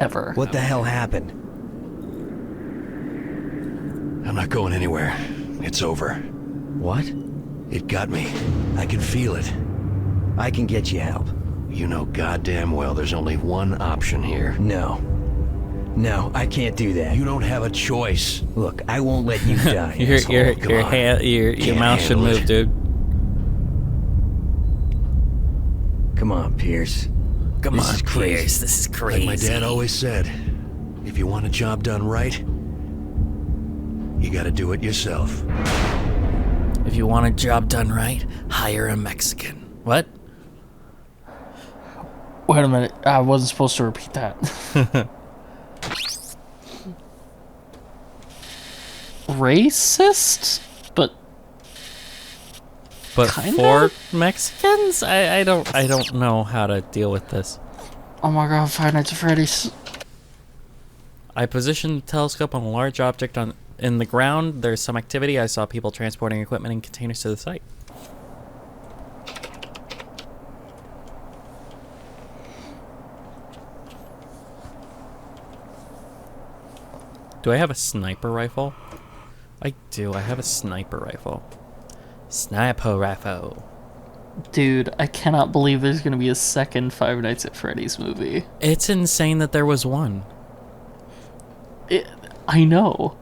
ever. What the hell happened? I'm not going anywhere. It's over. What? It got me. I can feel it. I can get you help. You know goddamn well there's only one option here. No. No, I can't do that. You don't have a choice. Look, I won't let you die. Your mouth should move, dude. Come on, Pierce. Come This on, is crazy. Pierce. This is crazy. Like my dad always said, if you want a job done right, you gotta do it yourself. If you want a job done right, hire a Mexican. What? Wait a minute. I wasn't supposed to repeat that. Racist? But kinda? For Mexicans? I don't know how to deal with this. Oh my god, Five Nights at Freddy's. I positioned the telescope on a large object in the ground. There's some activity. I saw people transporting equipment in containers to the site. Do I have a sniper rifle? I do. I have a sniper rifle. Sniper rifle. Dude, I cannot believe there's gonna be a second Five Nights at Freddy's movie. It's insane that there was one. I know.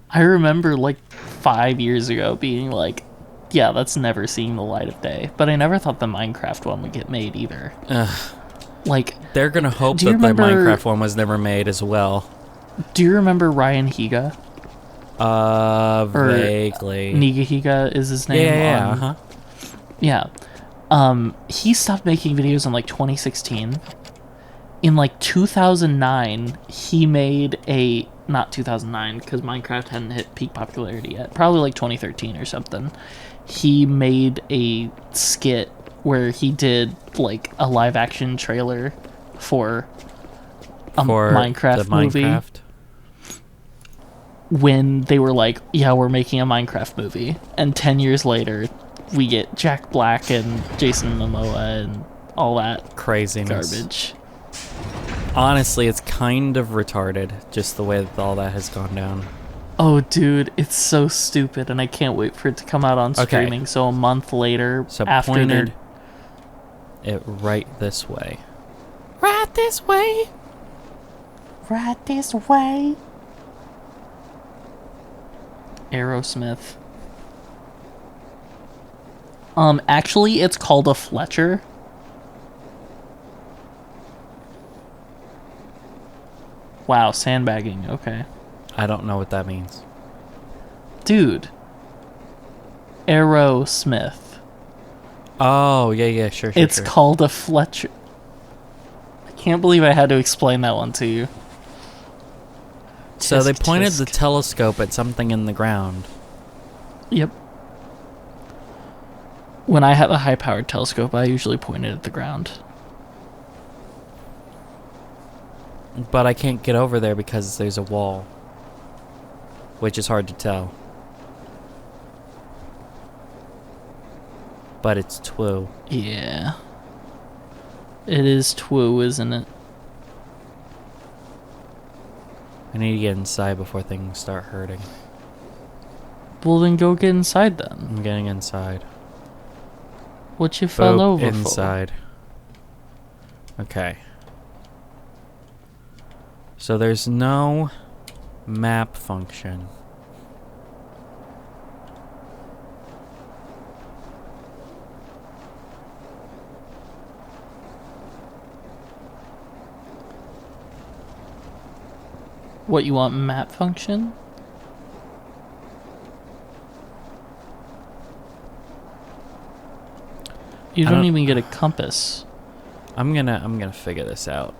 I remember like 5 years ago being like, yeah, that's never seeing the light of day. But I never thought the Minecraft one would get made either. Like, they're gonna hope that the Minecraft one was never made as well. Do you remember Ryan Higa? Vaguely. Niga Higa is his name. Yeah. He stopped making videos in like 2016. In like 2009, he made not 2009, because Minecraft hadn't hit peak popularity yet. Probably like 2013 or something. He made a skit where he did like a live action trailer for a Minecraft movie. When they were like, yeah, we're making a Minecraft movie. And 10 years later, we get Jack Black and Jason Momoa and all that craziness. Garbage. Honestly, it's kind of retarded, just the way that all that has gone down. Oh, dude, it's so stupid, and I can't wait for it to come out on streaming. So a month later, so after pointed it right this way. Right this way. Right this way. Aerosmith. Actually, it's called a Fletcher. Wow, sandbagging. Okay. I don't know what that means. Dude. Aerosmith. Oh, yeah, sure. It's called a Fletcher. I can't believe I had to explain that one to you. So they pointed the telescope at something in the ground. Yep. When I have a high-powered telescope, I usually point it at the ground. But I can't get over there because there's a wall. Which is hard to tell. But it's twoo. Yeah. It is twoo, isn't it? I need to get inside before things start hurting. Well, then go get inside then. I'm getting inside. What you fell over inside. Okay. So there's no map function. What, you want map function? You don't even get a compass. I'm gonna figure this out.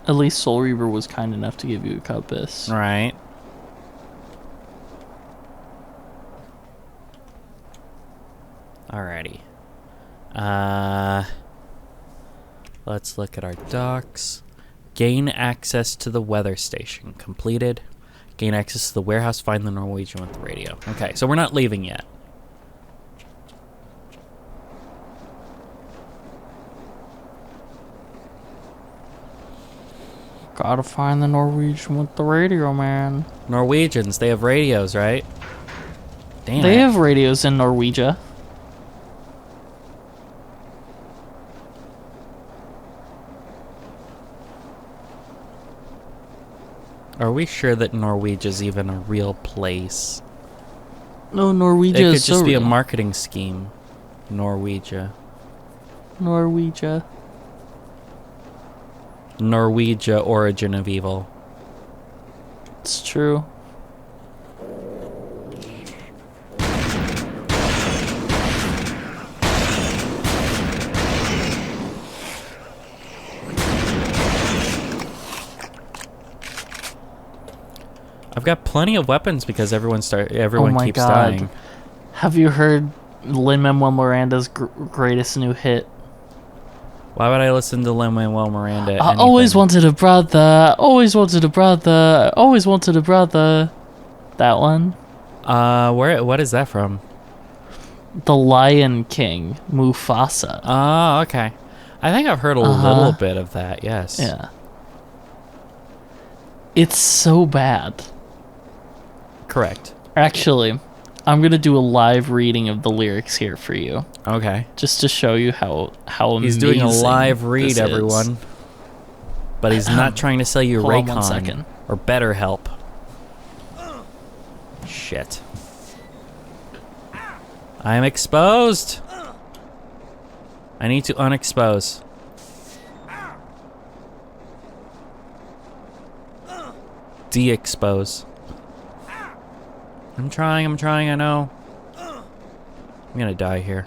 At least Soul Reaver was kind enough to give you a compass. Right. Alrighty. Let's look at our docs. Gain access to the weather station. Completed. Gain access to the warehouse. Find the Norwegian with the radio. Okay, so we're not leaving yet. Gotta find the Norwegian with the radio, man. Norwegians, they have radios, right? Damn They it. have radios in Norwegia. Are we sure that Norwegia's even a real place? No, Norwegia It could is just so be a real. marketing scheme. Norwegia. Norwegia. Norwegia, origin of evil. It's true. I've got plenty of weapons because everyone Oh my keeps God. dying. Have you heard Lin-Manuel Miranda's greatest new hit? Why would I listen to Lin-Manuel Miranda? I always wanted a brother. Always wanted a brother. Always wanted a brother. That one. What is that from? The Lion King, Mufasa. Oh, okay. I think I've heard a little bit of that. Yes. Yeah. It's so bad. Correct. Actually, I'm gonna do a live reading of the lyrics here for you, Okay. just to show you how amazing. He's doing a live this read, is. everyone. But he's not trying to sell you Hold on Raycon 1 second. or BetterHelp. Shit. I am exposed. I need to unexpose. De-expose. I'm trying, I know. I'm gonna die here.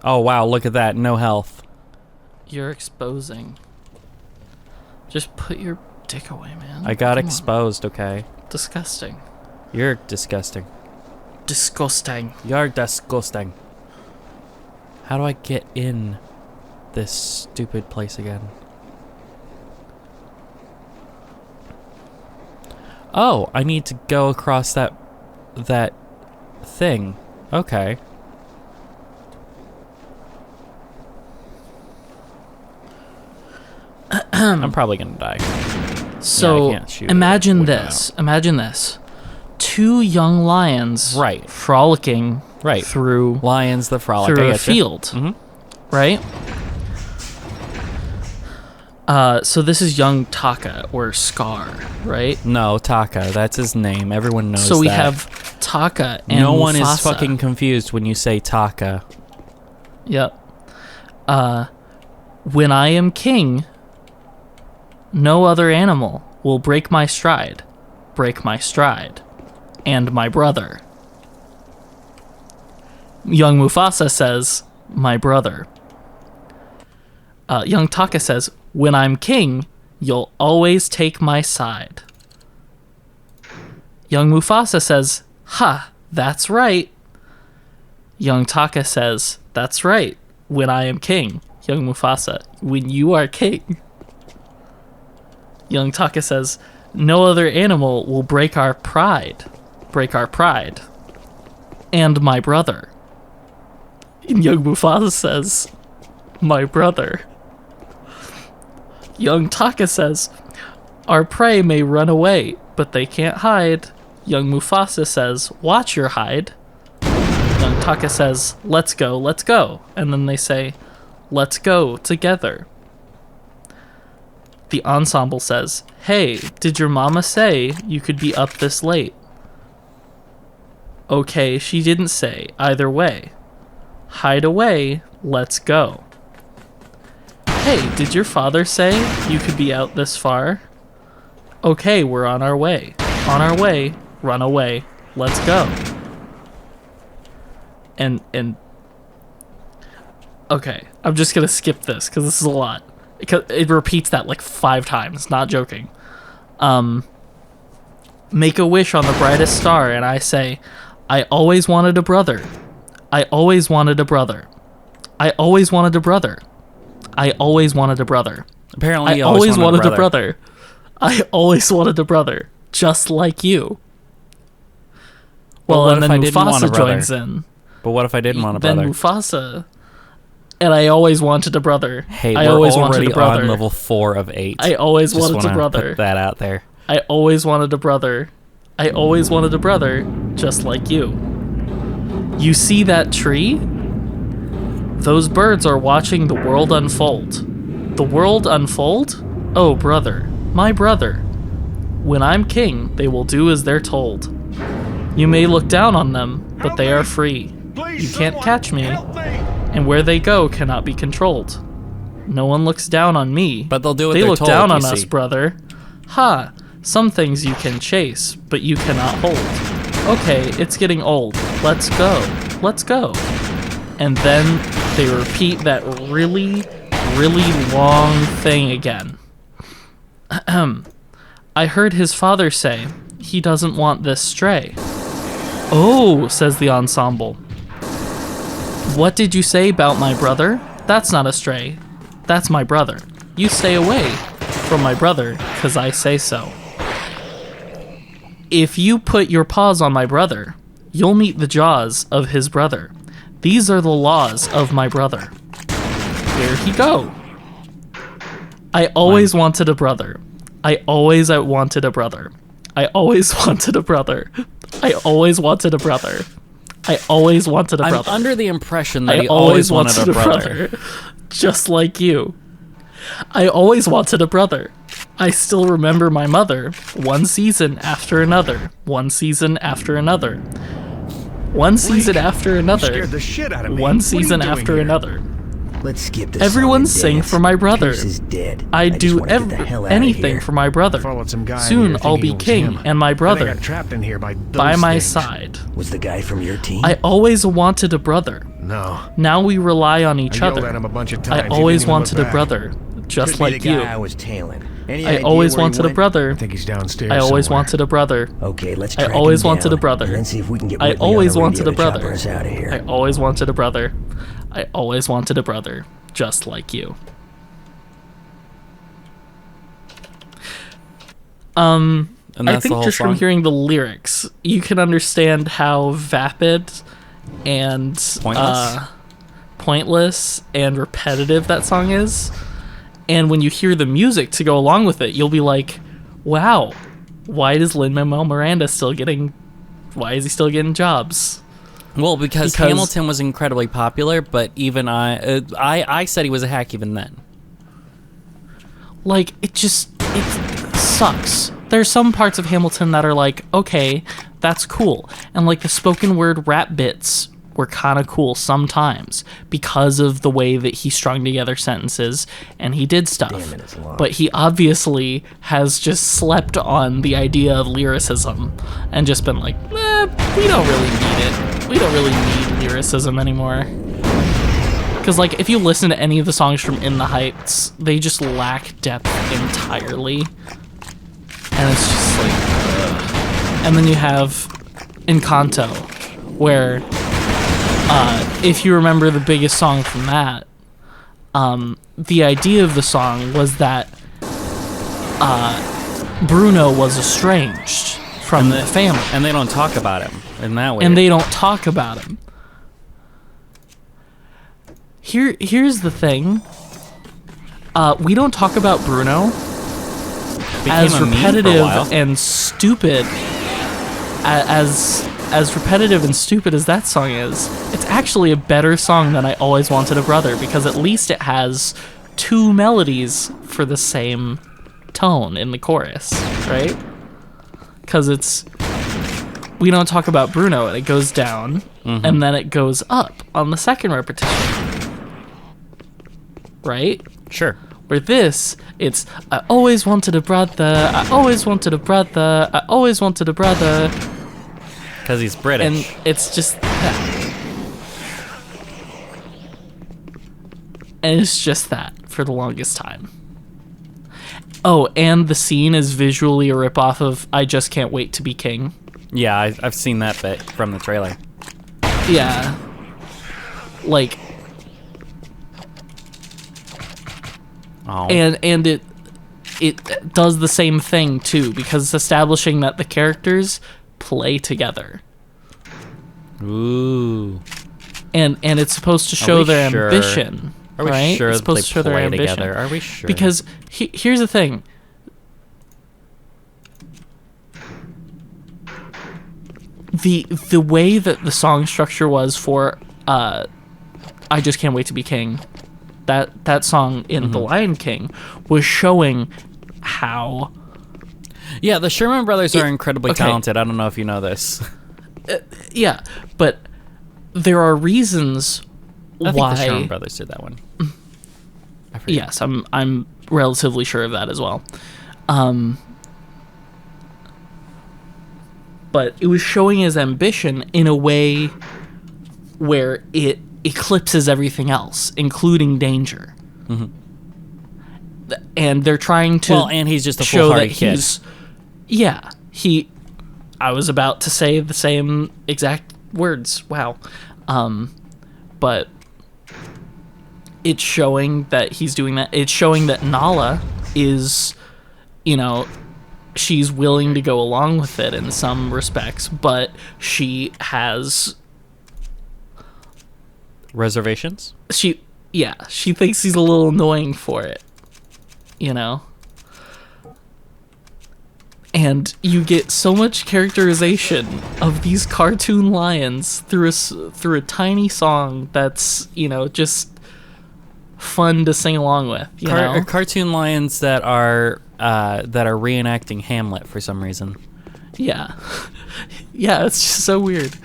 Oh wow, look at that, no health. You're exposing. Just put your dick away, man. I got Come on. exposed, okay? Disgusting. You're disgusting. Disgusting. You're disgusting. How do I get in this stupid place again? Oh, I need to go across that thing. Okay. I'm probably gonna die. So can't shoot it imagine with this. Imagine this. Two young lions, Right. frolicking, Right. through Lions the frolic. through I a getcha. field, Mhm. right? So this is young Taka or Scar, right? No, Taka. That's his name. Everyone knows So we that. have Taka and No one is Mufasa. fucking confused when you say Taka. Yep. When I am king, no other animal will break my stride, and my brother. Young Mufasa says, my brother. Young Taka says, when I'm king, you'll always take my side. Young Mufasa says, ha, that's right. Young Taka says, that's right. When I am king. Young Mufasa, when you are king. Young Taka says, no other animal will break our pride. And my brother. And young Mufasa says, my brother. Young Taka says, our prey may run away, but they can't hide. Young Mufasa says, watch your hide. Young Taka says, let's go. And then they say, let's go together. The ensemble says, hey, did your mama say you could be up this late? Okay, she didn't say. Either way. Hide away, let's go. Hey, did your father say you could be out this far? Okay, we're on our way. On our way, run away, let's go. And okay, I'm just gonna skip this because this is a lot. It repeats that like 5 times, not joking. Make a wish on the brightest star, and I say, I always wanted a brother. I always wanted a brother. I always wanted a brother. I always wanted a brother. Apparently, I you always wanted a brother. I always wanted a brother, just like you. Well, what and if then I didn't want a Mufasa brother? joins in. But what if I didn't want a Then brother? Mufasa, And I always wanted a brother. Hey, I we're always already wanted a brother. on level 4 of 8. I always Just wanted a wanna brother. Put that out there. I always wanted a brother. I always wanted a brother, just like you. You see that tree? Those birds are watching the world unfold. The world unfold? Oh, brother, my brother. When I'm king, they will do as they're told. You may look down on them, but they are free. You can't catch me, and where they go cannot be controlled. No one looks down on me. But they'll do what they they're look told, down you on us, see. brother. Ha! Some things you can chase, but you cannot hold. Okay, it's getting old. Let's go. Let's go. And then they repeat that really, really long thing again. I heard his father say he doesn't want this stray. Oh, says the ensemble. What did you say about my brother? That's not a stray. That's my brother. You stay away from my brother, 'cause I say so. If you put your paws on my brother, you'll meet the jaws of his brother. These are the laws of my brother. Where'd he go? I always wanted a brother. I always wanted a brother. I always wanted a brother. I always wanted a brother. I always wanted a brother. I'm under the impression that I he always wanted a brother. brother. Just like you. I always wanted a brother. I still remember my mother, one season after another, one season after another, one season after another, Scared the shit out of me. one What are you season doing after here? another. Let's skip this. Everyone song and sing dance. for my brother. Pierce is dead. I'd just do wanna get the hell outta anything here. for my brother. Followed some guy in Soon here I'll thinking be it was king him. and my Then I brother got trapped in here by by those my things. side. Was the guy from your team? I always wanted a brother. No. Now we rely on each I yelled other. at him a bunch of times. I He always didn't even wanted look a back. brother, just Could be like the guy you. I was tailing. Any I idea always where he wanted a went? brother. I think he's downstairs I always somewhere. wanted a brother. Okay, let's I track always him wanted down a brother. And then see if we can get I Whitney on always the radio wanted a to chop brother. us out of here. I always wanted a brother. I always wanted a brother, just like you. And I that's the think whole just song? from hearing the lyrics, you can understand how vapid and pointless and repetitive that song is. And when you hear the music to go along with it, you'll be like, wow, why is Lin-Manuel Miranda why is he still getting jobs? Well, because Hamilton was incredibly popular, but even I said he was a hack even then. Like, it sucks. There's some parts of Hamilton that are like, okay, that's cool. And like the spoken word rap bits were kind of cool sometimes because of the way that he strung together sentences and he did stuff. Damn it, it's long. But he obviously has just slept on the idea of lyricism and just been like, we don't really need it. We don't really need lyricism anymore. Because, like, if you listen to any of the songs from In the Heights, they just lack depth entirely. And it's just like, ugh. And then you have Encanto, where, if you remember the biggest song from that, the idea of the song was that Bruno was estranged from the family. And they don't talk about him in that way. And they don't talk about him. Here's the thing. We don't talk about Bruno as a meme for a repetitive while. and stupid as repetitive and stupid as that song is. It's actually a better song than I Always Wanted a Brother, because at least it has two melodies for the same tone in the chorus, right? Because it's we don't talk about Bruno and it goes down and then it goes up on the second repetition. Right? Sure. Where this, it's I always wanted a brother, I always wanted a brother, I always wanted a brother, Because he's British. and it's just that. And it's just that for the longest time. Oh, and the scene is visually a ripoff of I Just Can't Wait to Be King. Yeah, I've seen that bit from the trailer. Yeah. Like, Oh. and it does the same thing too, because it's establishing that the characters play together. Ooh. and it's supposed to show their ambition. Are we right? sure it's supposed they to show their play ambition. together? Are we sure? Because here's the thing. The way that the song structure was for I Just Can't Wait to Be King, that song in The Lion King was showing how... Yeah, the Sherman Brothers are incredibly talented. I don't know if you know this. Yeah, but there are reasons I think why... the Sherman Brothers did that one. Yes, I'm relatively sure of that as well. But it was showing his ambition in a way where it eclipses everything else, including danger. Mm-hmm. And they're trying to and he's just a show that foolhardy kid. Yeah, I was about to say the same exact words. Wow. But it's showing that he's doing that. It's showing that Nala is, she's willing to go along with it in some respects, but she has reservations. She thinks he's a little annoying for it, and you get so much characterization of these cartoon lions through a tiny song that's just fun to sing along with. Cartoon lions that are reenacting Hamlet for some reason. Yeah, yeah, it's just so weird.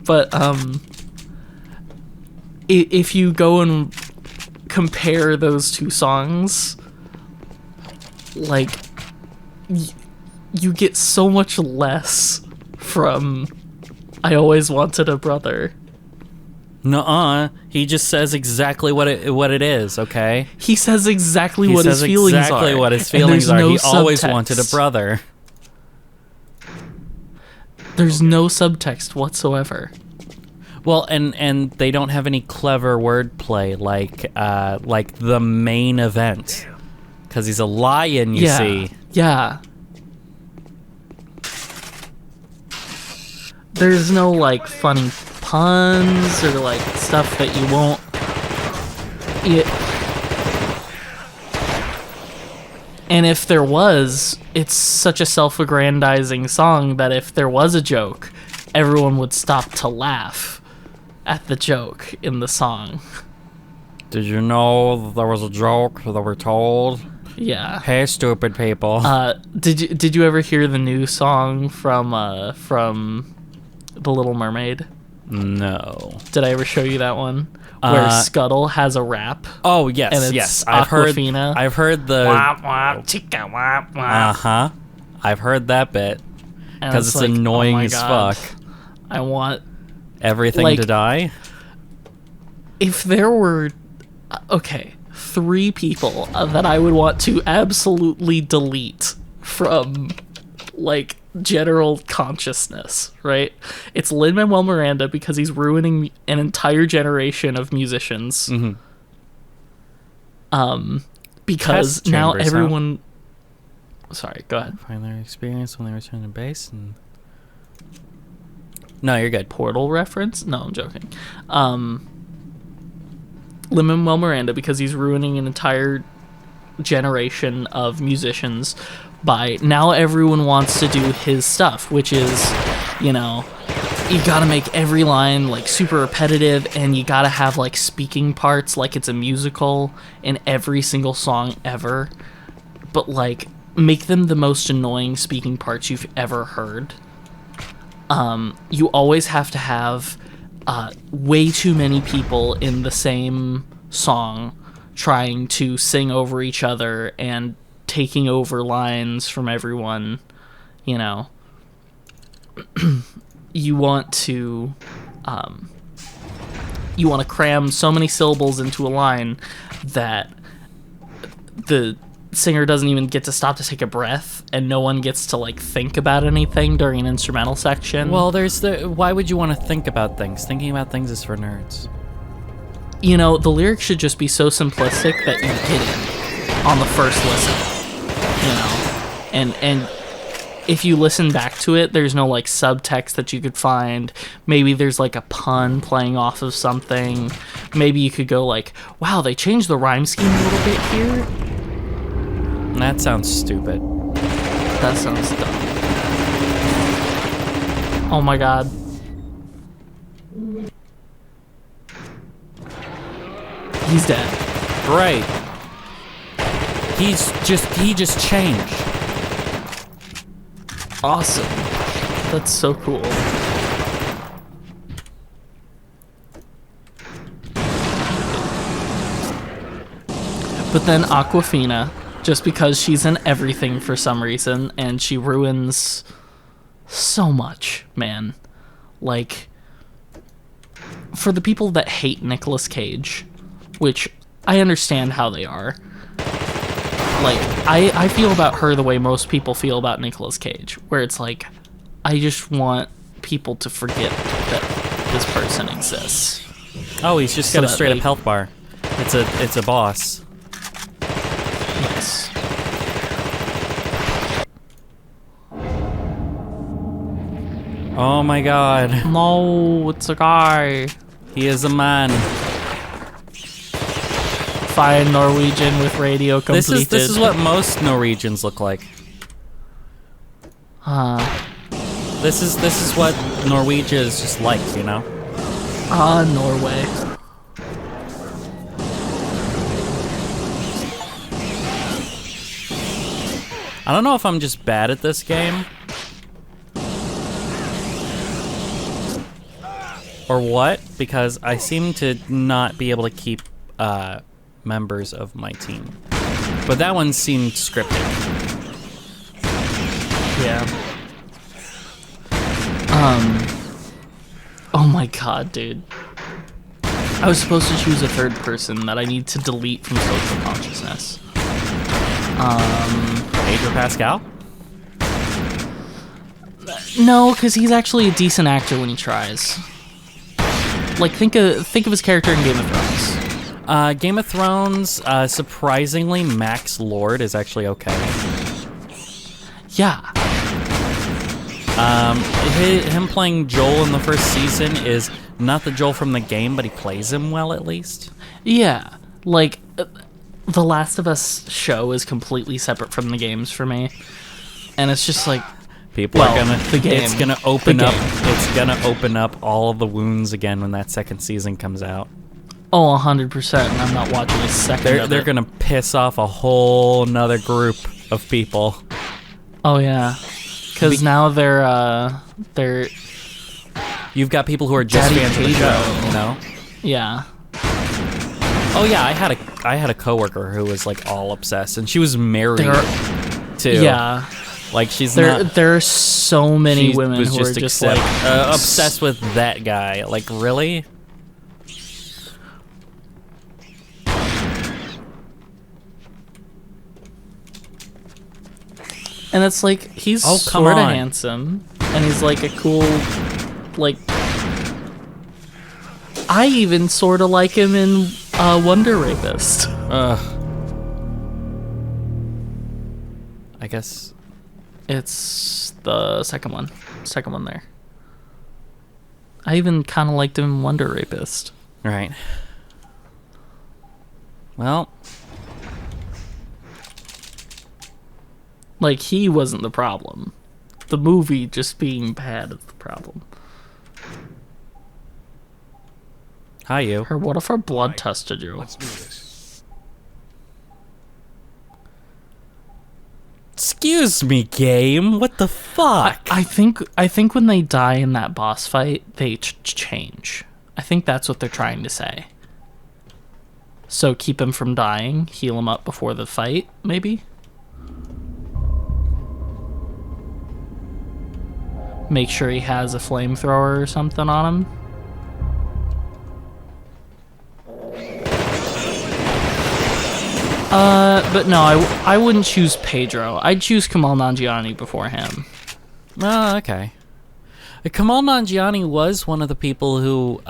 But if you go and compare those two songs, like you get so much less from I Always Wanted a Brother. Nuh-uh. He just says exactly what it is, okay? He says exactly what his feelings are. Exactly what his feelings are. No he always subtext. wanted a brother. There's no subtext whatsoever. Well, and they don't have any clever wordplay like the main event. Because he's a lion, you see. Yeah. There's no, funny puns or, stuff that you won't... And if there was, it's such a self-aggrandizing song that if there was a joke, everyone would stop to laugh at the joke in the song. Did you know there was a joke that we told? Yeah. Hey, stupid people. Did you ever hear the new song from The Little Mermaid? No. Did I ever show you that one? Where Scuttle has a rap. Oh yes, and it's yes. Aquafina. I've heard the. Wop wop chica wop wop. I've heard that bit because it's annoying as fuck. I want everything to die. If there were, 3 people that I would want to absolutely delete from, general consciousness, right? It's Lin-Manuel Miranda because he's ruining an entire generation of musicians. Mm-hmm. Because now everyone... Sorry, go ahead. Find their experience when they return to base and... No, you're good. Portal reference? No, I'm joking. Lin-Manuel Miranda because he's ruining an entire generation of musicians by now everyone wants to do his stuff, which is, you gotta make every line super repetitive, and you gotta have speaking parts like it's a musical in every single song ever, but make them the most annoying speaking parts you've ever heard. You always have to have way too many people in the same song trying to sing over each other and taking over lines from everyone. You want to cram so many syllables into a line that the singer doesn't even get to stop to take a breath, and no one gets to think about anything during an instrumental section. Well, why would you want to think about things? Thinking about things is for nerds. The lyrics should just be so simplistic that you get it on the first listen. And if you listen back to it, there's no like subtext that you could find. Maybe there's like a pun playing off of something. Maybe you could go like, wow, they changed the rhyme scheme a little bit here. That sounds stupid. That sounds dumb. Oh my god. He's dead. Great. He just changed. Awesome. That's so cool. But then Aquafina, just because she's in everything for some reason, and she ruins so much, man. Like, for the people that hate Nicolas Cage, which I understand how they are, like, I feel about her the way most people feel about Nicolas Cage, where it's like, I just want people to forget that this person exists. Oh, he's just got a straight up health bar. It's a boss. Yes. Oh my god. No, it's a guy. He is a man. Fine Norwegian with radio completed. This is what most Norwegians look like. This is what Norwegia is just like, you know? Norway. I don't know if I'm just bad at this game. Or what, because I seem to not be able to keep members of my team. But that one seemed scripted. Yeah. Oh my god, dude. I was supposed to choose a third person that I need to delete from social consciousness. Pedro Pascal? No, because he's actually a decent actor when he tries. Like, think of his character in Game of Thrones. Game of Thrones, surprisingly, Max Lord is actually okay. Yeah. Him playing Joel in the first season is not the Joel from the game, but he plays him well at least. Yeah. Like, The Last of Us show is completely separate from the games for me. And it's just like, people are gonna, the game. It's gonna open up all of the wounds again when that second season comes out. Oh, 100%, and I'm not watching a second of it. They're gonna piss off a whole nother group of people. Oh yeah, because now they're You've got people who are just Daddy fans of the Pedro. show, you know? Yeah. Oh yeah, I had a coworker who was like all obsessed, and she was married too. Yeah. Like There are so many women who are just like obsessed with that guy. Like, really? And it's like, he's sort of handsome, and he's like a cool, like, I even sort of like him in Wonder Rapist. I guess it's the second one there. I even kind of liked him in Wonder Rapist. Right. Well, like, he wasn't the problem. The movie just being bad is the problem. hi you. What if our blood tested you? Let's do this. Excuse me, game. What the fuck? I think when they die in that boss fight, they change. I think that's what they're trying to say. So keep him from dying, heal him up before the fight, maybe? Make sure he has a flamethrower or something on him. But no, I wouldn't choose Pedro. I'd choose Kamal Nanjiani before him. Oh, okay. Kamal Nanjiani was one of the people who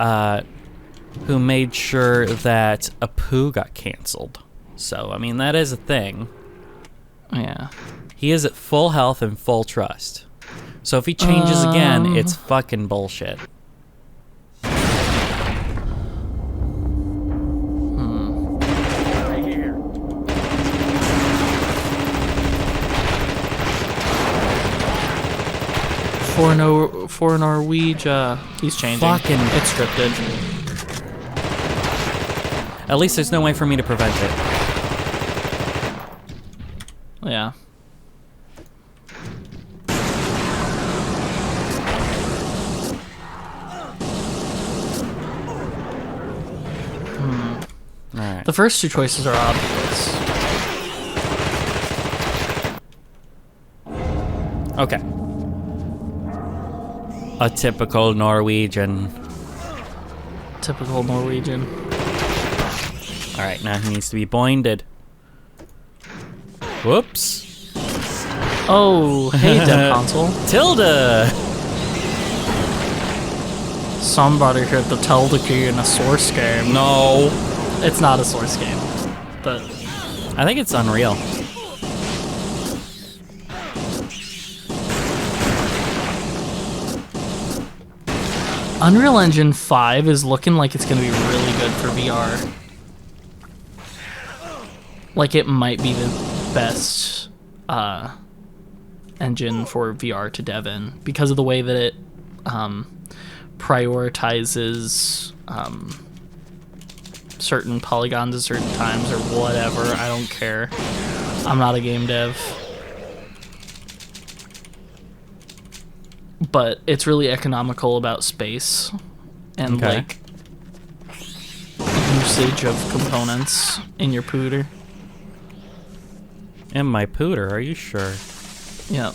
made sure that Apu got canceled. So, I mean, that is a thing. Yeah. He is at full health and full trust. So if he changes again, it's fucking bullshit. For Norwegian, he's changing. Fucking- It's scripted. At least there's no way for me to prevent it. Yeah. Alright. The first two choices are obvious. Okay. A typical Norwegian. Typical Norwegian. Alright, now he needs to be binded. Whoops. Oh, hey, Dev Console. Tilda! Somebody hit the Tilda key in a Source game. No. It's not a Source game, but I think it's Unreal. Unreal Engine 5 is looking like it's going to be really good for VR. Like, it might be the best engine for VR to dev in because of the way that it prioritizes certain polygons at certain times or whatever. I don't care. I'm not a game dev. But it's really economical about space and Okay. like usage of components in your pooter. In my pooter, are you sure? Yeah.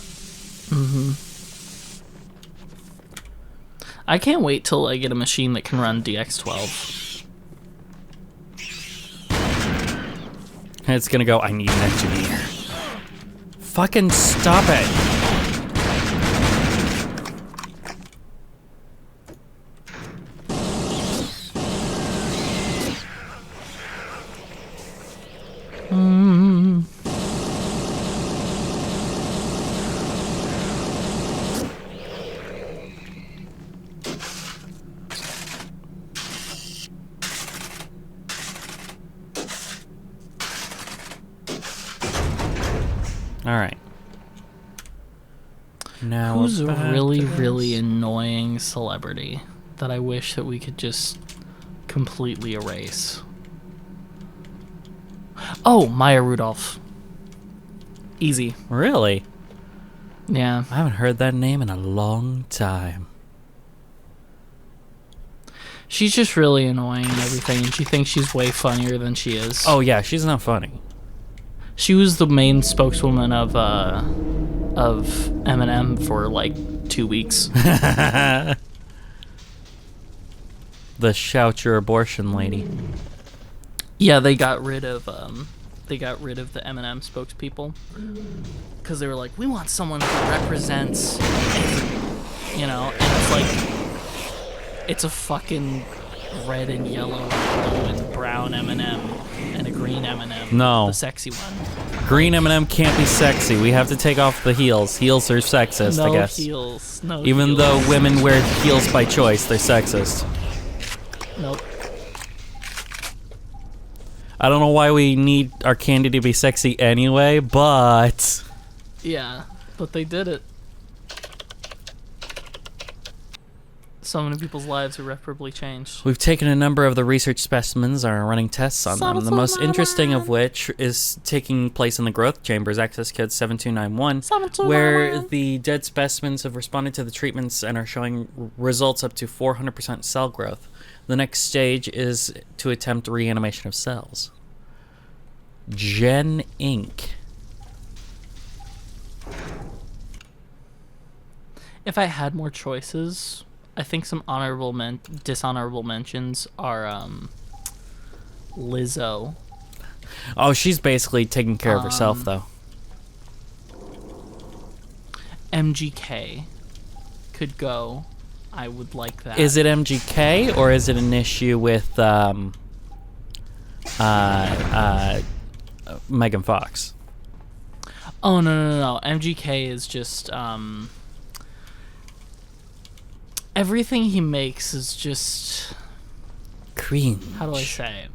I can't wait till I get a machine that can run DX12. It's gonna go, I need an engineer. Fucking stop it. Alright. Now Who's a we're back really, to this. really annoying celebrity that I wish that we could just completely erase? Oh, Maya Rudolph. Easy. Really? Yeah. I haven't heard that name in a long time. She's just really annoying and everything, and she thinks she's way funnier than she is. Oh yeah, she's not funny. She was the main spokeswoman of Eminem for like 2 weeks. The shout your abortion lady. Yeah, they got rid of the Eminem spokespeople because they were like, we want someone who represents, you know, and it's like, it's a fucking red and yellow and blue and brown Eminem and a green Eminem. No. The sexy one. Green M&M can't be sexy. We have to take off the heels. Heels are sexist, No I guess. heels. No Even heels. though women wear heels by choice, they're sexist. Nope. I don't know why we need our candy to be sexy anyway, but... Yeah, but they did it. So many people's lives irreparably changed. We've taken a number of the research specimens and are running tests on them. The most interesting of which is taking place in the growth chambers, access code 7291, where the dead specimens have responded to the treatments and are showing results up to 400% cell growth. The next stage is to attempt reanimation of cells. Gen Inc. If I had more choices, I think some dishonorable mentions are Lizzo. Oh, she's basically taking care of herself, though. MGK could go. I would like that. Is it MGK, or is it an issue with Megan Fox? Oh, no. MGK is just, everything he makes is just... Cringe. How do I say it?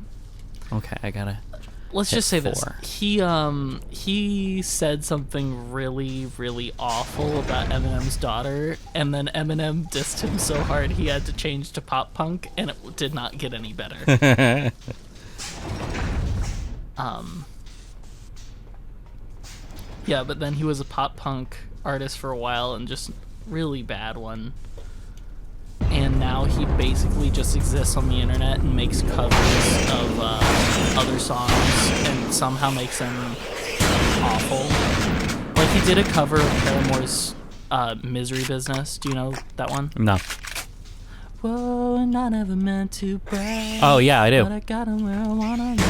Okay, I gotta... Let's just say this. He said something really, really awful about Eminem's daughter, and then Eminem dissed him so hard he had to change to pop punk, and it did not get any better. Yeah, but then he was a pop punk artist for a while, and just really bad one. And now he basically just exists on the internet and makes covers of other songs and somehow makes them awful. Like, he did a cover of Paramore's Misery Business. Do you know that one? No. Whoa, and I never meant to brag. Oh, yeah, I do. But I got him where I wanna be.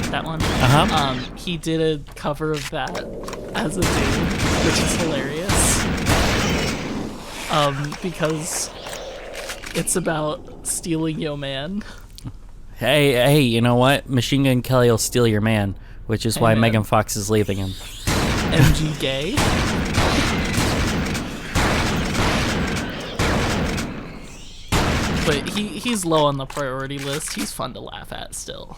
That one? Uh-huh. He did a cover of that as a dude, which is hilarious. Because... it's about stealing your man. Hey, you know what? Machine Gun Kelly will steal your man, which is why man. Megan Fox is leaving him. MG gay? But he's low on the priority list. He's fun to laugh at still.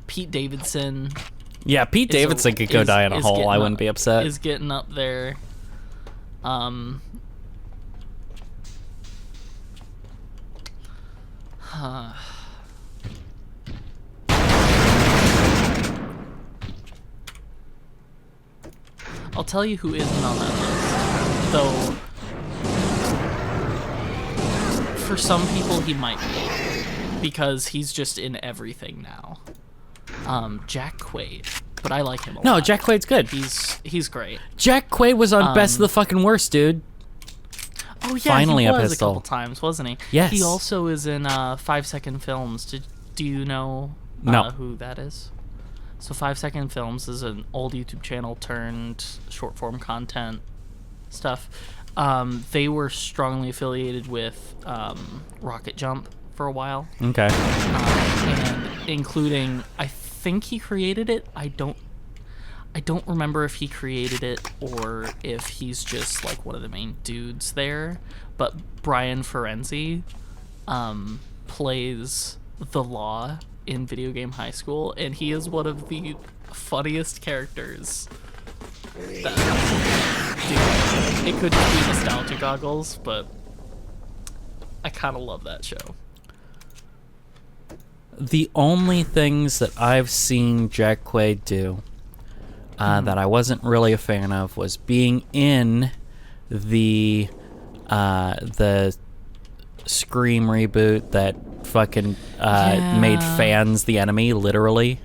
Pete Davidson. Yeah, Pete Davidson could go die in a hole. I wouldn't be upset. Is getting up there. I'll tell you who isn't on that list, though. For some people, he might be, because he's just in everything now. Jack Quaid, but I like him a lot. No, Jack Quaid's good. He's great. Jack Quaid was on Best of the Fucking Worst, dude. Oh yeah, Finally he was a pistol. couple times, wasn't he? Yes. He also is in 5 Second Films. Do you know who that is? So 5 Second Films is an old YouTube channel turned short form content stuff. They were strongly affiliated with Rocket Jump for a while. Okay. And including, I think he created it. I don't remember if he created it or if he's just like one of the main dudes there. But Brian Ferenzi plays the law in Video Game High School, and he is one of the funniest characters. Dude, it could just be nostalgia goggles, but I kind of love that show. The only things that I've seen Jack Quaid do that I wasn't really a fan of was being in the Scream reboot that fucking made fans the enemy, literally.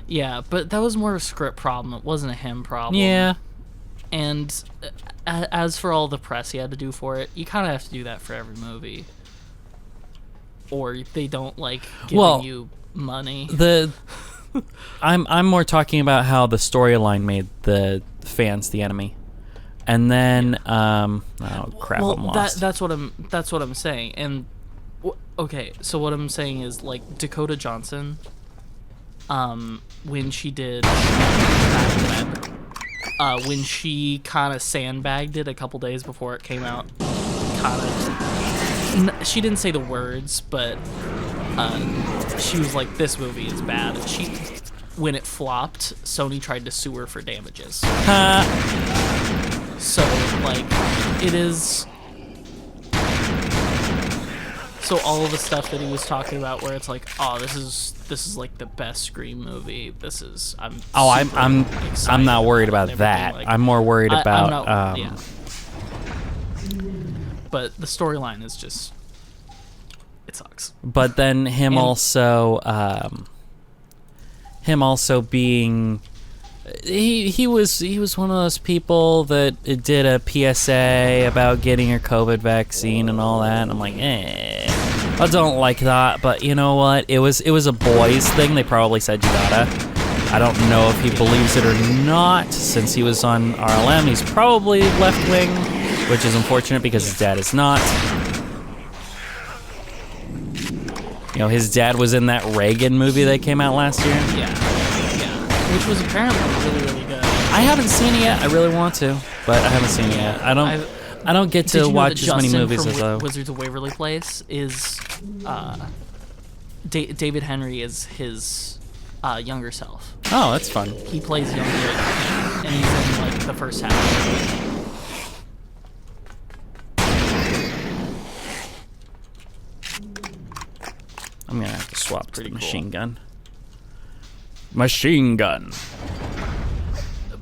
Yeah, but that was more of a script problem. It wasn't a him problem. Yeah. And as for all the press he had to do for it, you kind of have to do that for every movie. Or they don't like giving you money. I'm more talking about how the storyline made the fans the enemy. And then oh crap, I'm lost. That's what I'm saying. And okay, so what I'm saying is, like, Dakota Johnson, when she did Mad Web, when she kind of sandbagged it a couple days before it came out, she didn't say the words, but she was like, this movie is bad. And when it flopped, Sony tried to sue her for damages. So, like, it is... So all of the stuff that he was talking about where it's like, oh, this is like the best Scream movie. I'm not worried about that. Like, I'm more worried about yeah. But the storyline is just, it sucks. But then him also being he was one of those people that did a PSA about getting your COVID vaccine and all that, and I'm like, I don't like that, but you know what? It was a boys thing. They probably said you gotta. I don't know if he believes it or not, since he was on RLM. He's probably left wing, which is unfortunate because his dad is not. You know, his dad was in that Reagan movie that came out last year. Yeah, which was apparently really, really good. I haven't seen it yet. I really want to, but I haven't seen it yet. I don't get to watch as many movies as Wizards of Waverly Place is David Henry is his younger self. Oh, that's fun. He plays younger, and he's in like the first half. I'm gonna have to swap to the machine gun. Machine gun.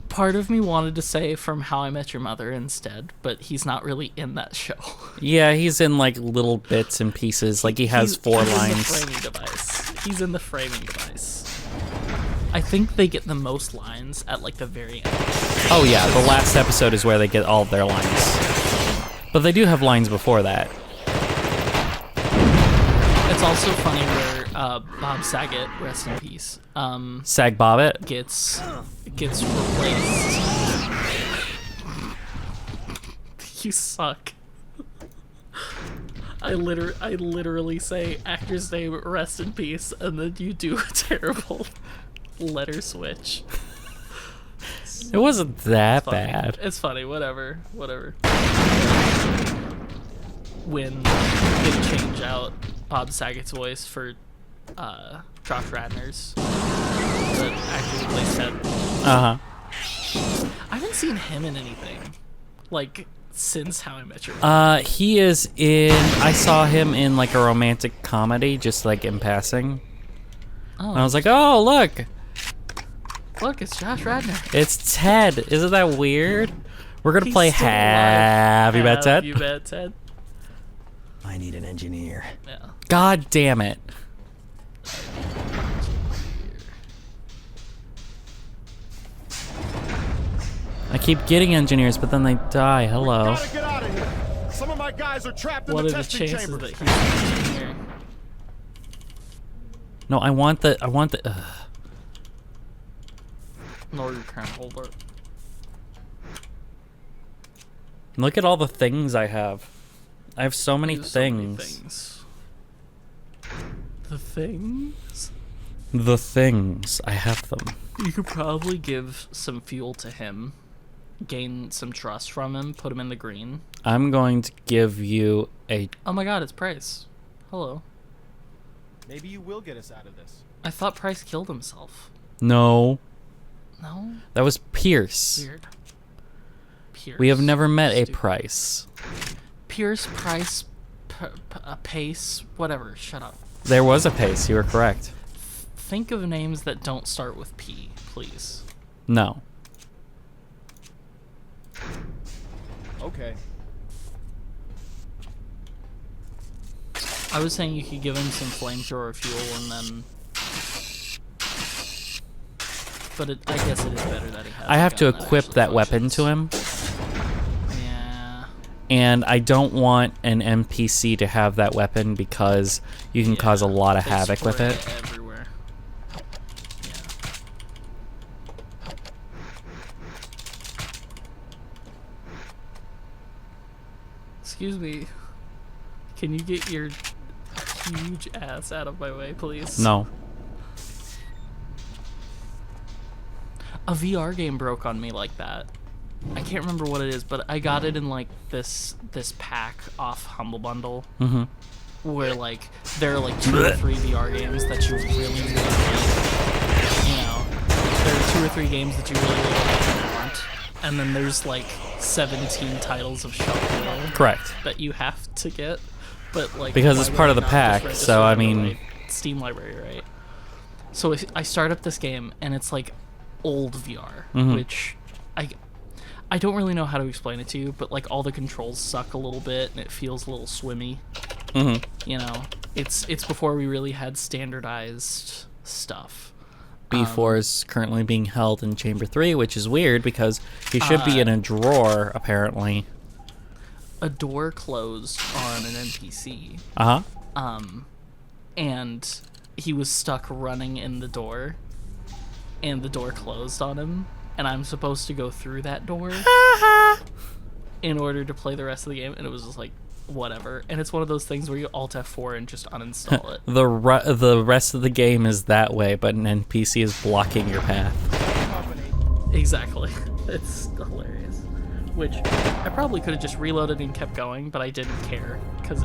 Part of me wanted to say From How I Met Your Mother instead, but he's not really in that show. Yeah, he's in like little bits and pieces. Like he has four lines. He's in the framing device. I think they get the most lines at like the very end. Oh yeah, the last episode is where they get all of their lines. But they do have lines before that. It's also funny where Bob Saget, rest in peace, Sag Bobbitt gets replaced. You suck. I literally say actor's name, rest in peace, and then you do a terrible letter switch. It wasn't that Funny. bad. It's funny, whatever. When they change out Bob Saget's voice for Josh Radnor's, the actor who plays Ted. I haven't seen him in anything like since How I Met Your Mother. He is in. I saw him in like a romantic comedy, just like in passing. Oh, And I was like, oh look, it's Josh Radnor. it's Ted. Isn't that weird? We're gonna He's play still alive. Have You Met Ted? You Bet Ted. I need an engineer. Yeah. God damn it. I keep getting engineers, but then they die. Hello. Gotta get out of here. Some of my guys are trapped in What the are the testing chances chambers. that he's an engineer? No, I want the. Northern Crown Holder. Look at all the things I have. I have so many So many things. things. The things? The things. I have them. You could probably give some fuel to him, gain some trust from him, put him in the green. I'm going to give you a. Oh my god, it's Price. Hello. Maybe you will get us out of this. I thought Price killed himself. No. No? That was Pierce. Weird. Pierce. We have never met a Stupid. Price. Pierce, Price, Pace, whatever. Shut up. There was a Pace. You were correct. Think of names that don't start with P, please. No. Okay. I was saying you could give him some flamethrower fuel and then... But I guess it is better that he has I have a to gun equip actually that weapon functions. to him, Yeah. and I don't want an NPC to have that weapon because you can cause a lot of They havoc with spray it. everywhere. Yeah. Excuse me. Can you get your huge ass out of my way, please? No. A VR game broke on me like that. I can't remember what it is, but I got it in like this pack off Humble Bundle. Mm-hmm. Where like there are like 2 or 3 VR games that you really need. You know, there are 2 or 3 games that you really want, and then there's like 17 titles of Shovel Correct. that you have to get. But like Because why it's would part of I the not pack, just so, I register it in mean- my Steam library, right? So if I start up this game and it's like old VR, Mhm. which I don't really know how to explain it to you, but like all the controls suck a little bit and it feels a little swimmy. Mm-hmm. You know, it's before we really had standardized stuff. B4 is currently being held in Chamber 3, which is weird because he should be in a drawer, apparently. A door closed on an NPC, Uh-huh. and he was stuck running in the door, and the door closed on him, and I'm supposed to go through that door in order to play the rest of the game, and it was just like, whatever. And it's one of those things where you Alt F4 and just uninstall it. The rest of the game is that way, but an NPC is blocking your path. Company. Exactly. It's hilarious. Which I probably could have just reloaded and kept going, but I didn't care because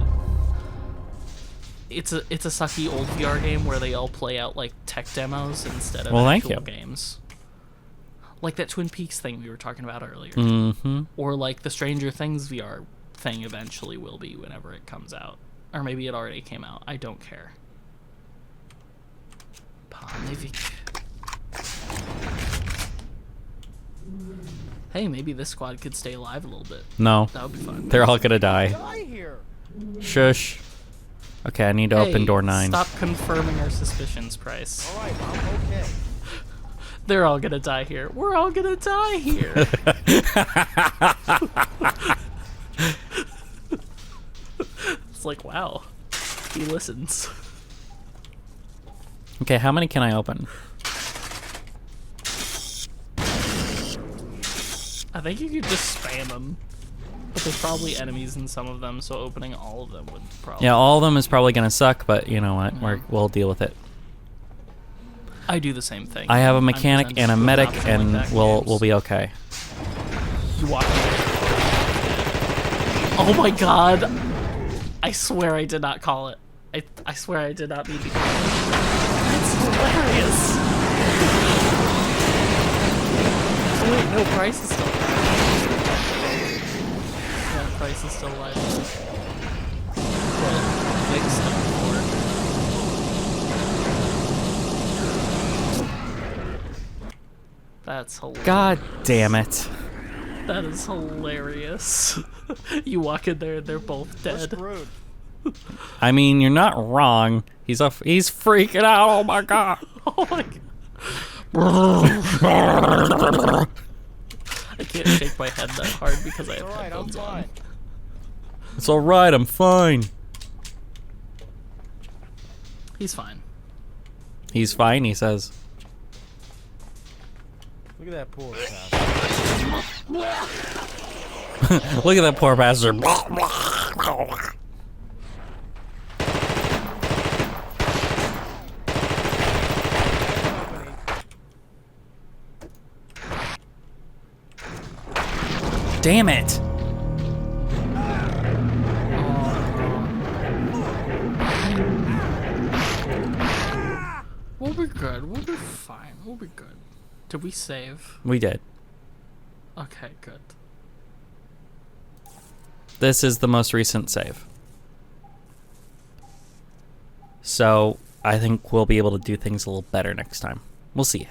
it's a sucky old VR game where they all play out like tech demos instead of actual games. Like that Twin Peaks thing we were talking about earlier. Mm-hmm. Or like the Stranger Things VR thing eventually will be whenever it comes out. Or maybe it already came out. I don't care. Panivik. Hey, maybe this squad could stay alive a little bit. No. That would be fun. They're all gonna die. Die here. Shush. Okay, I need to open door 9. Stop confirming our suspicions, Price. All right, I'm okay. They're all gonna die here. We're all gonna die here. It's like, wow. He listens. Okay, how many can I open? I think you could just spam them. But there's probably enemies in some of them, so opening all of them would probably... Yeah, all of them is probably gonna suck, but you know what? We'll deal with it. I do the same thing. I have a mechanic and a medic, Option and like that we'll be okay. You walk away. Oh my god! I swear I did not call it. I swear I did not mean to call it. That's hilarious! Oh wait, no, Price is still alive. Yeah, Price is still alive. Well, Vic's still forward. That's hilarious. God damn it. That is hilarious. You walk in there and they're both We're dead. screwed. I mean, you're not wrong. He's freaking out. Oh my god. Oh my god. I can't shake my head that hard because I have All right, I'm headphones on. fine. It's all right. I'm fine. He's fine. He's fine. He says. Look at that poor bastard. Look at that poor bastard. Damn it. We'll be good. We'll be fine. We'll be good. Did we save? We did. Okay, good. This is the most recent save. So I think we'll be able to do things a little better next time. We'll see.